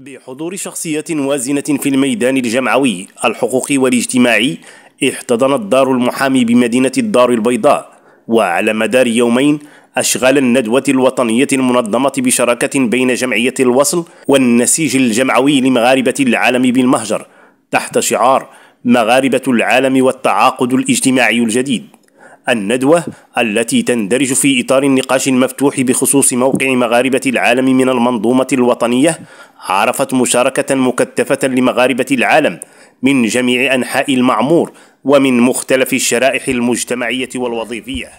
بحضور شخصيات وازنة في الميدان الجمعوي الحقوقي والاجتماعي، احتضنت دار المحامي بمدينة الدار البيضاء، وعلى مدار يومين أشغال الندوة الوطنية المنظمة بشراكة بين جمعية الوصل والنسيج الجمعوي لمغاربة العالم بالمهجر تحت شعار مغاربة العالم والتعاقد الاجتماعي الجديد. الندوة التي تندرج في إطار النقاش المفتوح بخصوص موقع مغاربة العالم من المنظومة الوطنية عرفت مشاركة مكثفة لمغاربة العالم من جميع أنحاء المعمور ومن مختلف الشرائح المجتمعية والوظيفية.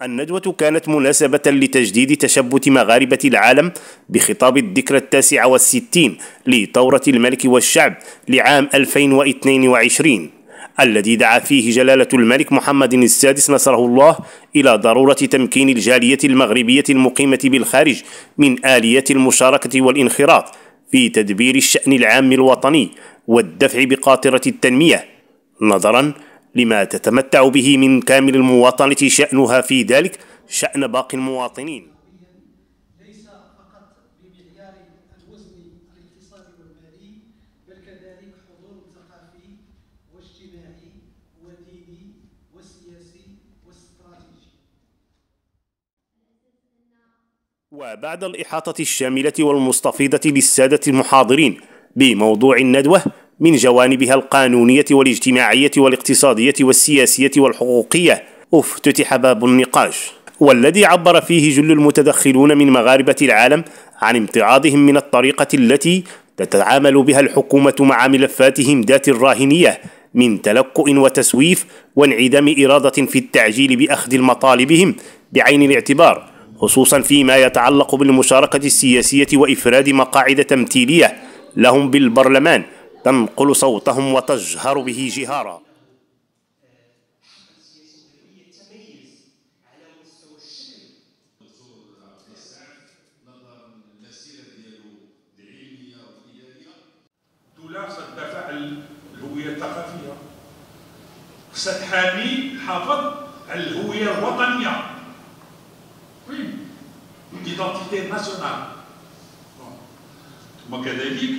الندوة كانت مناسبة لتجديد تشبت مغاربة العالم بخطاب الذكرى 69 لثورة الملك والشعب لعام 2022، الذي دعا فيه جلالة الملك محمد السادس نصره الله إلى ضرورة تمكين الجالية المغربية المقيمة بالخارج من آليات المشاركة والانخراط في تدبير الشأن العام الوطني والدفع بقاطرة التنمية، نظراً لما تتمتع به من كامل المواطنة شأنها في ذلك شأن باقي المواطنين. ليس فقط بمعيار الوزن الاقتصادي والمالي، بل كذلك حضور ثقافي واجتماعي وديني وسياسي واستراتيجي. وبعد الإحاطة الشاملة والمستفيضة للسادة المحاضرين بموضوع الندوة من جوانبها القانونية والاجتماعية والاقتصادية والسياسية والحقوقية، افتتح باب النقاش، والذي عبر فيه جل المتدخلون من مغاربة العالم عن امتعاضهم من الطريقة التي تتعامل بها الحكومة مع ملفاتهم ذات الراهنية من تلكؤ وتسويف وانعدام إرادة في التعجيل بأخذ مطالبهم بعين الاعتبار، خصوصا فيما يتعلق بالمشاركة السياسية وإفراد مقاعد تمثيلية لهم بالبرلمان تنقل صوتهم وتجهر به جهارا. الدولة ستدافع عن الهوية الثقافية، ستحامي حافظ على الهوية الوطنية، l'identité nationale. ثم كذلك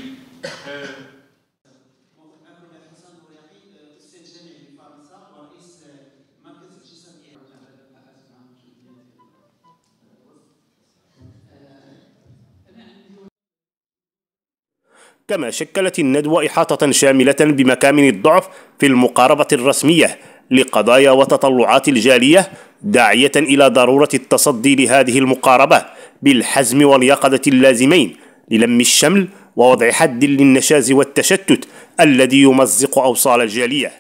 كما شكلت الندوة إحاطة شاملة بمكامن الضعف في المقاربة الرسمية لقضايا وتطلعات الجالية، داعية إلى ضرورة التصدي لهذه المقاربة بالحزم واليقظة اللازمين للم الشمل ووضع حد للنشاز والتشتت الذي يمزق أوصال الجالية.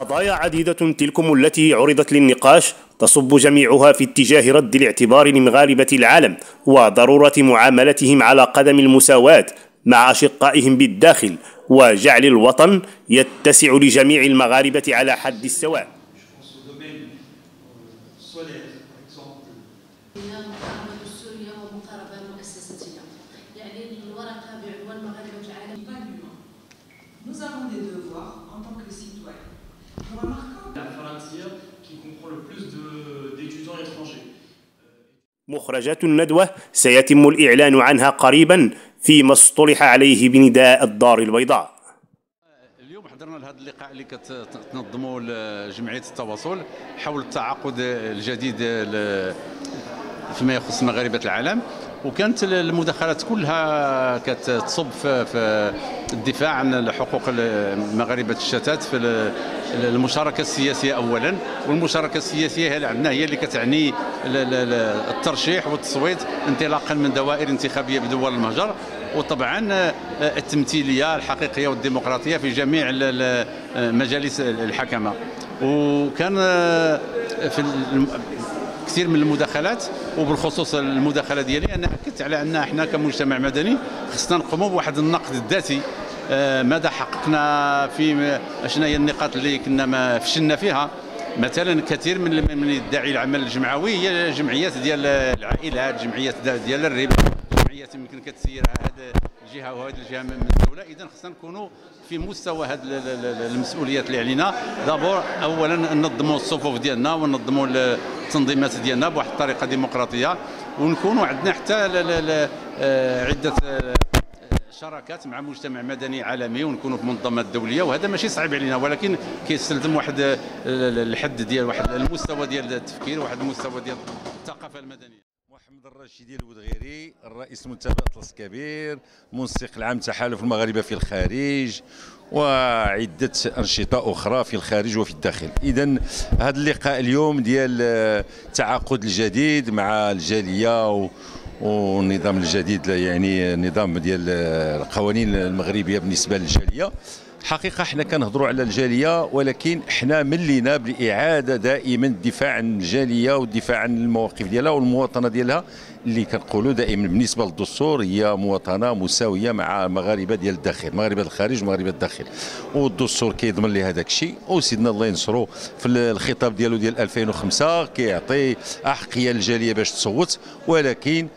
قضايا عديدة تلكم التي عرضت للنقاش تصب جميعها في اتجاه رد الاعتبار لمغاربة العالم وضرورة معاملتهم على قدم المساواة مع أشقائهم بالداخل، وجعل الوطن يتسع لجميع المغاربة على حد السواء. مخرجات الندوة سيتم الإعلان عنها قريبا فيما اصطلح عليه بنداء الدار البيضاء. اليوم حضرنا لهذا اللقاء اللي كتنظمه جمعية التواصل حول التعاقد الجديد فيما يخص مغاربة العالم، وكانت المداخلات كلها كتصب في الدفاع عن حقوق مغاربة الشتات في المشاركة السياسية أولا، والمشاركة السياسية عندنا هي اللي كتعني الترشيح والتصويت انطلاقا من دوائر انتخابية بدول المهجر، وطبعا التمثيلية الحقيقية والديمقراطية في جميع مجالس الحكمة. وكان في كثير من المداخلات، وبالخصوص المداخله ديالي انا اكدت على ان احنا كمجتمع مدني خصنا نقوموا بواحد النقد الذاتي، ماذا حققنا، في شنو هي النقاط اللي كنا فشلنا فيها. مثلا كثير من يدعي العمل الجمعوي هي جمعيات ديال العائلات، جمعيات ديال الربا، جمعيات مسؤوليات يمكن كتسيرها هذه الجهه وهذه الجهه من الدوله. اذا خصنا نكونوا في مستوى هذه المسؤوليات اللي علينا. دابور اولا ننظموا الصفوف ديالنا وننظموا التنظيمات ديالنا بواحد الطريقه ديمقراطيه، ونكونوا عندنا حتى عده شراكات مع مجتمع مدني عالمي، ونكونوا في منظمات دوليه. وهذا ماشي صعيب علينا، ولكن كيستلزم واحد الحد ديال واحد المستوى ديال التفكير، واحد المستوى ديال الثقافه المدنيه. محمد الرشيدي الودغيري، الرئيس منتدى أطلس كبير، منسق العام تحالف المغاربه في الخارج، وعده انشطه اخرى في الخارج وفي الداخل. اذا هذا اللقاء اليوم ديال التعاقد الجديد مع الجاليه والنظام الجديد، يعني النظام ديال القوانين المغربيه بالنسبه للجاليه. حقيقه حنا كنهضروا على الجاليه، ولكن حنا ملينا بالاعاده دائما الدفاع عن الجاليه والدفاع عن المواقف ديالها والمواطنه ديالها، اللي كنقولوا دائما بالنسبه للدستور هي مواطنه مساويه مع المغاربه ديال الداخل، مغاربه الخارج ومغاربه الداخل، والدستور كيضمن لي هذاك الشيء. وسيدنا الله ينصرو في الخطاب ديالو ديال 2005 كيعطي احقيه للجاليه باش تصوت، ولكن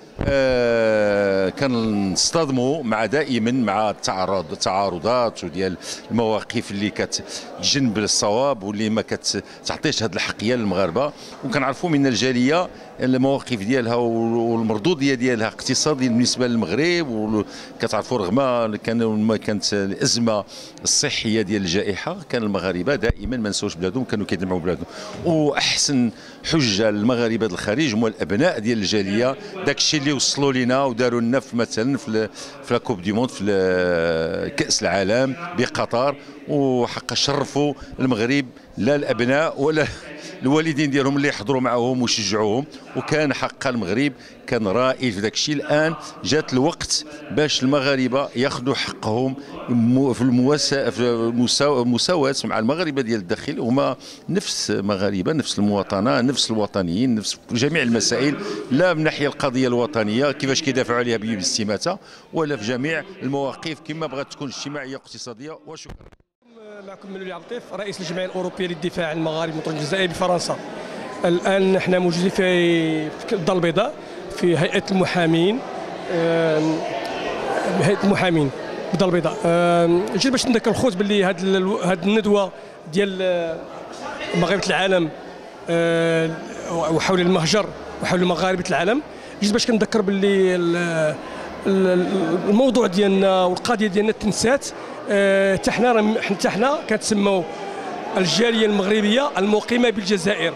كنصطدموا مع دائما مع التعارضات وديال المواقف اللي كتجنب الصواب واللي ما كتعطيش هذه الحقيه للمغاربه. وكنعرفوا من الجاليه المواقف ديالها والمردوديه ديالها اقتصاديا بالنسبه للمغرب، وكتعرفوا رغم كانت الازمه الصحيه ديال الجائحه، كان المغاربه دائما ما نساوش بلادهم، كانوا كيدعموا بلادهم. واحسن حجه للمغاربه الخارج هما الابناء ديال الجاليه، داك الشيء اللي وصلوا لنا وداروا لنا مثلا في لا كوب دي موند، في كاس العالم بقطر، وحق شرفوا المغرب، لا الابناء ولا الوالدين ديالهم اللي يحضروا معهم ويشجعوهم. وكان حق المغرب كان رائد في ذاك الشيء. الان جات الوقت باش المغاربه ياخذوا حقهم في المساواه مع المغاربه ديال الداخل، هما نفس مغاربه، نفس المواطنه، نفس الوطنيين، نفس جميع المسائل، لا من ناحيه القضيه الوطنيه كيفاش كيدافعوا عليها باستماته، ولا في جميع المواقف كما بغات تكون اجتماعيه واقتصاديه. وشكرا. معكم منولي عبد اللطيف، رئيس الجمعيه الاوروبيه للدفاع عن المغاربه المتواجدين في الجزائر بفرنسا. الان احنا موجودين في الدار البيضاء في هيئه المحامين، بالدار البيضاء. جيت باش نذكر الخوت باللي هذه الندوه ديال مغاربه العالم وحول المهجر وحول مغاربه العالم، جيت باش كنذكر باللي الموضوع ديالنا والقضيه ديالنا تنسات. حتى حنا كنتسموا الجاليه المغربيه المقيمه بالجزائر،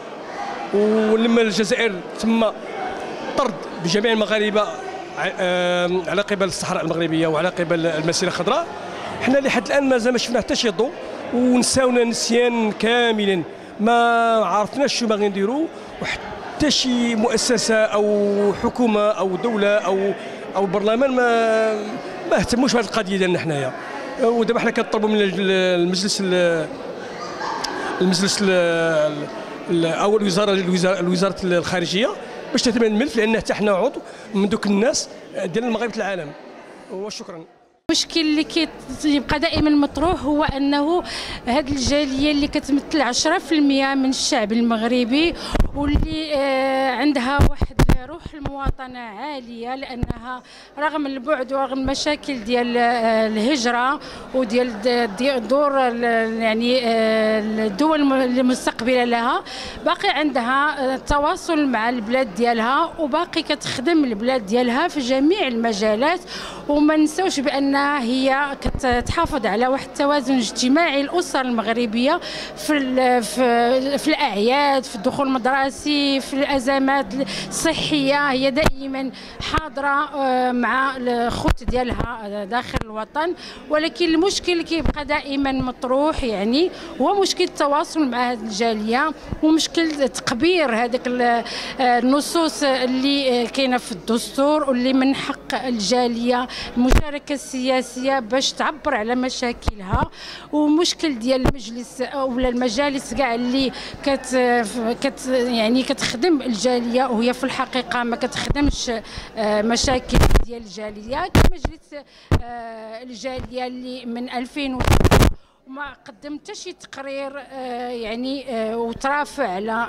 ولما الجزائر تم طرد بجميع المغاربه على قبل الصحراء المغربيه وعلى قبل المسيره الخضراء، حنا لحد الان مازال ما شفنا حتى شي ضوء، ونساونا نسيان كاملا، ما عرفناش شنو باغيين نديروا، وحتى شي مؤسسه او حكومه او دوله او برلمان ما اهتموش بهذه القضيه ديالنا حنايا. ودابا حنا كنطلبوا من المجلس او الوزاره الخارجيه باش تهتم بالملف، لان حتى حنا عضو من دوك الناس ديال مغاربه العالم. وشكرا. المشكل اللي كيبقى دائما مطروح هو انه هذه الجاليه اللي كتمثل 10% من الشعب المغربي، واللي عندها واحد روح المواطنه عاليه، لانها رغم البعد ورغم المشاكل ديال الهجره وديال دور يعني الدول المستقبله لها، باقي عندها تواصل مع البلاد ديالها، وباقي كتخدم البلاد ديالها في جميع المجالات. وما نساوش بان هي كتحافظ على واحد التوازن اجتماعي. الاسر المغربيه في الاعياد، في الدخول المدرسي، في الازمات الصحيه، هي دائما حاضره مع الخوت ديالها داخل الوطن. ولكن المشكل كيبقى دائما مطروح، يعني هو مشكل التواصل مع هذه الجاليه، ومشكل تقبير هذيك النصوص اللي كاينه في الدستور، واللي من حق الجاليه المشاركه السياسيه باش تعبر على مشاكلها. ومشكل ديال المجلس ولا المجالس كاع اللي يعني كتخدم الجاليه، وهي في الحقيقه ما كتخدمش مشاكل ديال الجاليه، كمجلس الجاليه اللي من 2000 وما قدم حتى شي تقرير يعني وترافع على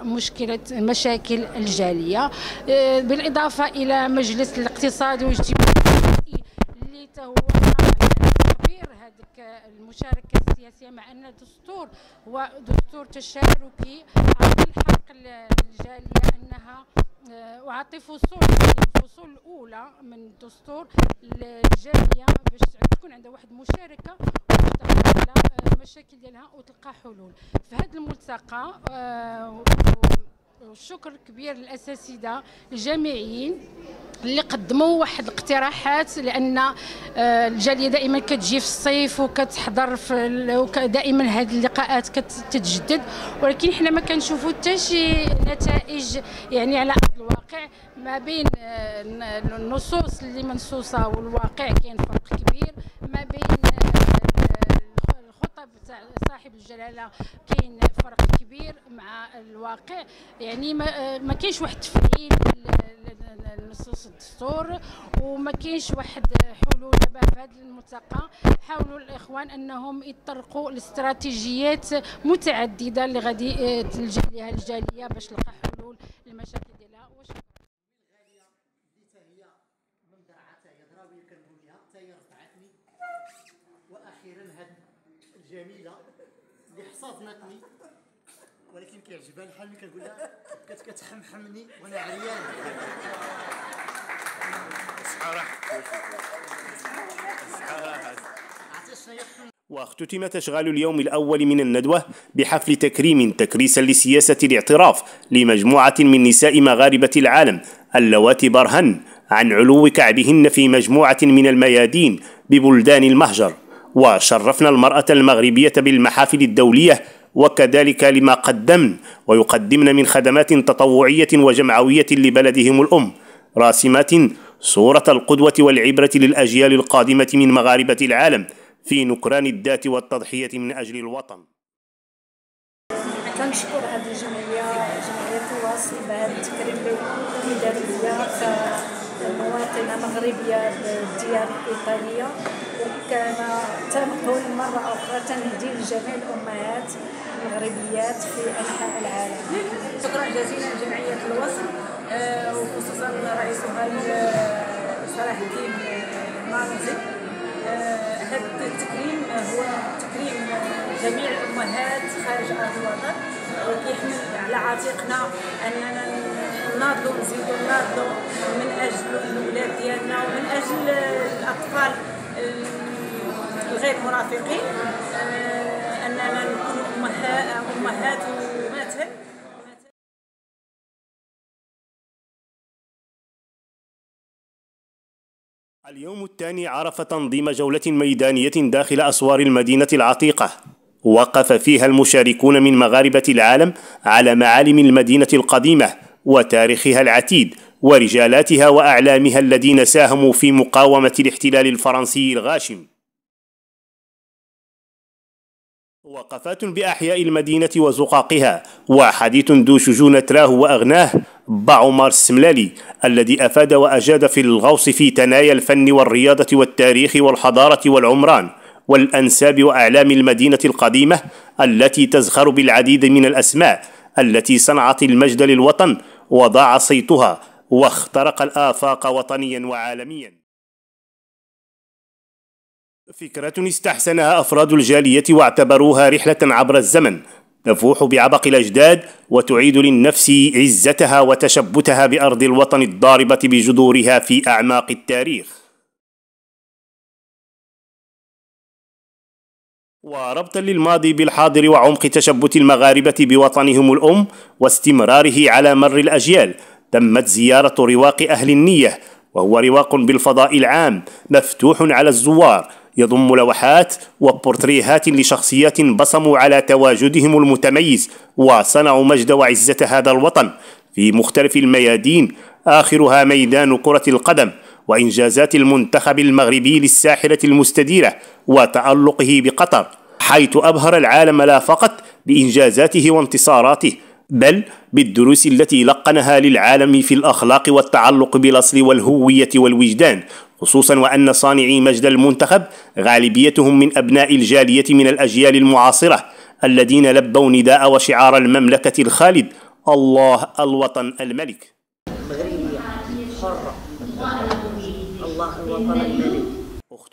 مشاكل الجاليه، بالاضافه الى مجلس الاقتصاد والاجتماعي حتى هو تكبير هذيك المشاركة السياسية، مع أن الدستور هو دستور تشاركي، أعطي الحق للجالية أنها وأعطي فصول، يعني الفصول الأولى من الدستور للجالية باش تكون عندها واحد المشاركة وتعرف على المشاكل ديالها وتلقى حلول. في هذا الملتقى والشكر كبير للأساتذة الجامعيين اللي قدموا واحد الاقتراحات، لان الجاليه دائما كتجي في الصيف وكتحضر دائما هذه اللقاءات كتتجدد، ولكن حنا ما كنشوفوا حتى شي نتائج يعني على ارض الواقع. ما بين النصوص اللي منصوصه والواقع كاين فرق كبير، ما بين الخطب تاع صاحب الجلاله كاين فرق كبير مع الواقع، يعني ما كاينش واحد التفعيل نصوص الدستور، وما كاينش واحد حلول. دابا في هذا الملتقى حاولوا الاخوان انهم يطرقوا لاستراتيجيات متعدده اللي غادي تلجا لها الجاليه باش تلقى حلول للمشاكل ديالها. وشكرا. الغاليه بديتها هي من درعتها هي ضرابيه كنقول لها حتى هي رفعتني، واخيرا هاد الجميله اللي حصادنتني، ولكن كيعجبها الحال ملي كنقول لها كتحمحمني وانا عريان. واختتمت أشغال اليوم الأول من الندوة بحفل تكريم تكريسا لسياسة الاعتراف لمجموعة من نساء مغاربة العالم اللواتي برهن عن علو كعبهن في مجموعة من الميادين ببلدان المهجر، وشرفنا المرأة المغربية بالمحافل الدولية، وكذلك لما قدمن ويقدمن من خدمات تطوعية وجمعوية لبلدهم الأم، راسمات صورة القدوة والعبرة للأجيال القادمة من مغاربة العالم في نكران الذات والتضحية من أجل الوطن. كنشكر هذه الجمعية، جمعية تواصل، بهذا التكريم اللي داروا ليا كمواطنة مغربية بالديار الإيطالية، وكما تنقول مرة أخرى تنهدي لجميع الأمهات المغربيات في أنحاء العالم. شكرا جزيلا لجمعية الوصل وخصوصا رئيسها صلاح الدين المعروزي. هذا التكريم هو تكريم جميع الأمهات خارج أرض الوطن، وكيحمل على عاتقنا أننا نناضلوا نزيدوا نناضلوا من أجل الأولاد ديالنا ومن أجل الأطفال الغير مرافقين، أننا نكونوا أمهات ومثل. اليوم الثاني عرف تنظيم جولة ميدانية داخل أسوار المدينة العتيقة، وقف فيها المشاركون من مغاربة العالم على معالم المدينة القديمة وتاريخها العتيد ورجالاتها وأعلامها الذين ساهموا في مقاومة الاحتلال الفرنسي الغاشم. وقفات بأحياء المدينة وزقاقها، وحديث ذو شجون تراه وأغناه بعمر السملالي الذي أفاد وأجاد في الغوص في تنايا الفن والرياضة والتاريخ والحضارة والعمران والأنساب وأعلام المدينة القديمة التي تزخر بالعديد من الأسماء التي صنعت المجد للوطن وضاع صيتها واخترق الآفاق وطنيا وعالميا. فكرة استحسنها أفراد الجالية واعتبروها رحلة عبر الزمن تفوح بعبق الأجداد وتعيد للنفس عزتها وتشبتها بأرض الوطن الضاربة بجذورها في أعماق التاريخ. وربطا للماضي بالحاضر وعمق تشبت المغاربة بوطنهم الأم واستمراره على مر الأجيال، تمت زيارة رواق أهل النية، وهو رواق بالفضاء العام مفتوح على الزوار، يضم لوحات وبورتريهات لشخصيات بصموا على تواجدهم المتميز وصنعوا مجد وعزة هذا الوطن في مختلف الميادين، آخرها ميدان كرة القدم وإنجازات المنتخب المغربي للساحرة المستديرة وتألقه بقطر، حيث أبهر العالم لا فقط بإنجازاته وانتصاراته بل بالدروس التي لقنها للعالم في الأخلاق والتعلق بالأصل والهوية والوجدان، خصوصا وأن صانعي مجد المنتخب غالبيتهم من أبناء الجالية من الأجيال المعاصرة الذين لبوا نداء وشعار المملكة الخالد: الله الوطن الملك. مغربية حرة، الله الوطن الملك.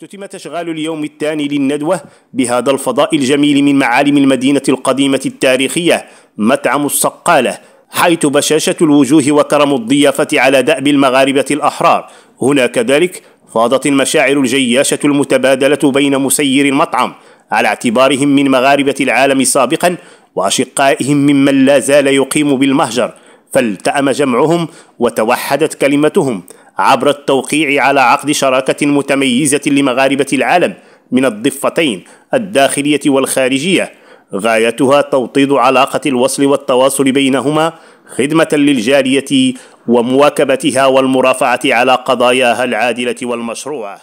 واختتم تشغال اليوم الثاني للندوة بهذا الفضاء الجميل من معالم المدينة القديمة التاريخية مطعم الصقالة، حيث بشاشة الوجوه وكرم الضيافة على دأب المغاربة الأحرار. هنا كذلك فاضت المشاعر الجياشة المتبادلة بين مسير المطعم على اعتبارهم من مغاربة العالم سابقا وأشقائهم ممن لا زال يقيم بالمهجر، فالتأم جمعهم وتوحدت كلمتهم عبر التوقيع على عقد شراكة متميزة لمغاربة العالم من الضفتين الداخلية والخارجية، غايتها توطيد علاقة الوصل والتواصل بينهما خدمة للجالية ومواكبتها والمرافعة على قضاياها العادلة والمشروعة.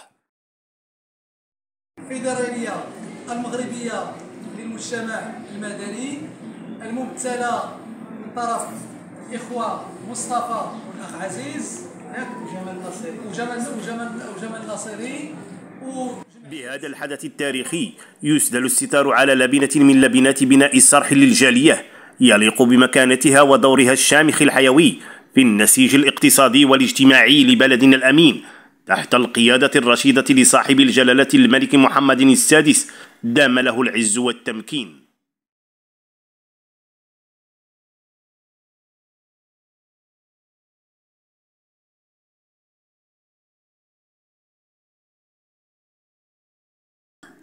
الفيدرالية المغربية للمجتمع المدني الممثلة من طرف الإخوة مصطفى والأخ عزيز وجمال ناصري. بهذا الحدث التاريخي يسدل الستار على لبنة من لبنات بناء الصرح للجالية يليق بمكانتها ودورها الشامخ الحيوي في النسيج الاقتصادي والاجتماعي لبلدنا الأمين تحت القيادة الرشيدة لصاحب الجلالة الملك محمد السادس دام له العز والتمكين.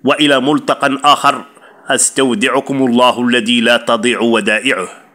وإلى ملتقى آخر، أستودعكم الله الذي لا تضيع ودائعه.